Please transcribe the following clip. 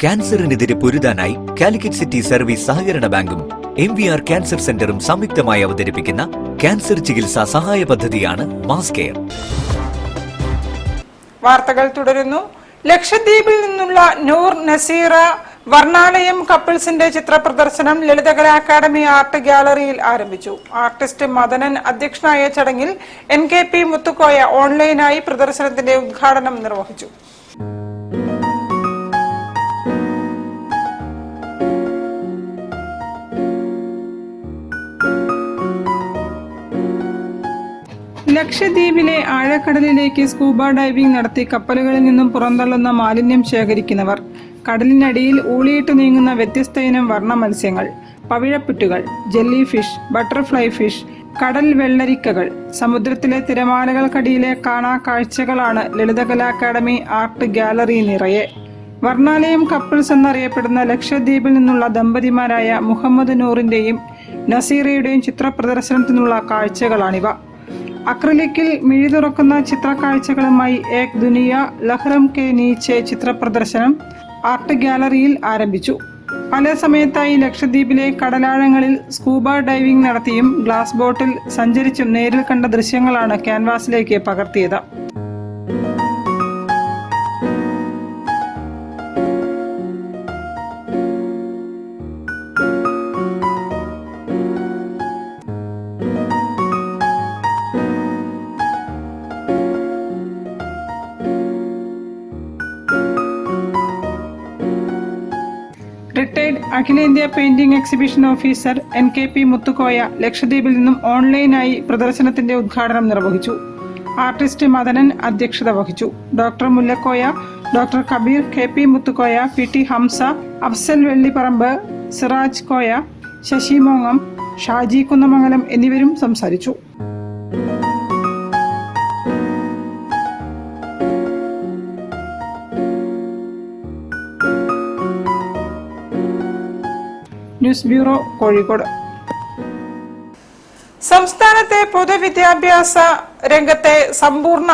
ക്യാൻസറിനെതിരെ പൊരുതാനായി Calicut city service സഹകരണ ബാങ്കും MVR cancer സെന്ററും സംയുക്തമായി അവതരിപ്പിക്കുന്ന ക്യാൻസർ ചികിത്സാ സഹായ പദ്ധതിയാണ് മാസ് കെയർ. വാർത്തകൾ തുടരുന്നു. ലക്ഷദ്വീപിൽ നിന്നുള്ള നൂർ നസീറ വർണ്ണാലയം കപ്പിൾസിന്റെ ചിത്ര പ്രദർശനം ലളിതകലാ അക്കാദമി ആർട്ട് ഗ്യാലറിയിൽ ആരംഭിച്ചു. ആർട്ടിസ്റ്റ് മദനൻ അധ്യക്ഷനായ ചടങ്ങിൽ NKP മുത്തുക്കോയ ഓൺലൈനായി പ്രദർശനത്തിന്റെ ഉദ്ഘാടനം നിർവഹിച്ചു. ലക്ഷദ്വീപിലെ ആഴക്കടലിലേക്ക് സ്കൂബ ഡൈവിംഗ് നടത്തി കപ്പലുകളിൽ നിന്നും പുറന്തള്ളുന്ന മാലിന്യം ശേഖരിക്കുന്നവർ, കടലിനടിയിൽ ഊളിയിട്ട് നീങ്ങുന്ന വ്യത്യസ്ത ഇനം വർണ്ണ മത്സ്യങ്ങൾ, പവിഴപ്പുറ്റുകൾ, ജെല്ലി ഫിഷ്, ബട്ടർഫ്ലൈ ഫിഷ്, കടൽ വെള്ളരിക്കകൾ, സമുദ്രത്തിലെ തിരമാലകൾക്കടിയിലെ കാണാ കാഴ്ചകളാണ് ലളിതകലാ അക്കാദമി ആർട്ട് ഗ്യാലറി നിറയെ. വർണ്ണാലയം കപ്പിൾസ് എന്നറിയപ്പെടുന്ന ലക്ഷദ്വീപിൽ നിന്നുള്ള ദമ്പതിമാരായ മുഹമ്മദ് നൂറിന്റെയും നസീറയുടെയും ചിത്ര പ്രദർശനത്തിനുള്ള കാഴ്ചകളാണിവ. അക്രിലിക്കിൽ മിഴി തുറക്കുന്ന ചിത്രക്കാഴ്ചകളുമായി ഏക് ദുനിയ ലഹ്റം കെ നീച്ചെ ചിത്ര പ്രദർശനം ആർട്ട് ഗ്യാലറിയിൽ ആരംഭിച്ചു. പല സമയത്തായി ലക്ഷദ്വീപിലെ കടലാഴങ്ങളിൽ സ്കൂബ ഡൈവിംഗ് നടത്തിയും ഗ്ലാസ് ബോട്ടിൽ സഞ്ചരിച്ചും നേരിൽ കണ്ട ദൃശ്യങ്ങളാണ് ക്യാൻവാസിലേക്ക് പകർത്തിയത്. റിട്ടയർഡ് അഖിലേന്ത്യാ painting exhibition officer NKP Muthukoya ലക്ഷദ്വീപിൽ നിന്നും ഓൺലൈനായി പ്രദർശനത്തിന്റെ ഉദ്ഘാടനം നിർവഹിച്ചു. ആർട്ടിസ്റ്റ് മദനൻ അധ്യക്ഷത വഹിച്ചു. Doctor Mullakoya, doctor Kabir, KP Muthukoya, PT Hamza, Afzal Vellipparamba, Siraj Koya, Sasi മോങ്ങം, ഷാജി കുന്നമംഗലം എന്നിവരും സംസാരിച്ചു. News bureau, Kozhikode. സംസ്ഥാനത്തെ പൊതുവിദ്യാഭ്യാസ രംഗത്തെ സമ്പൂർണ്ണ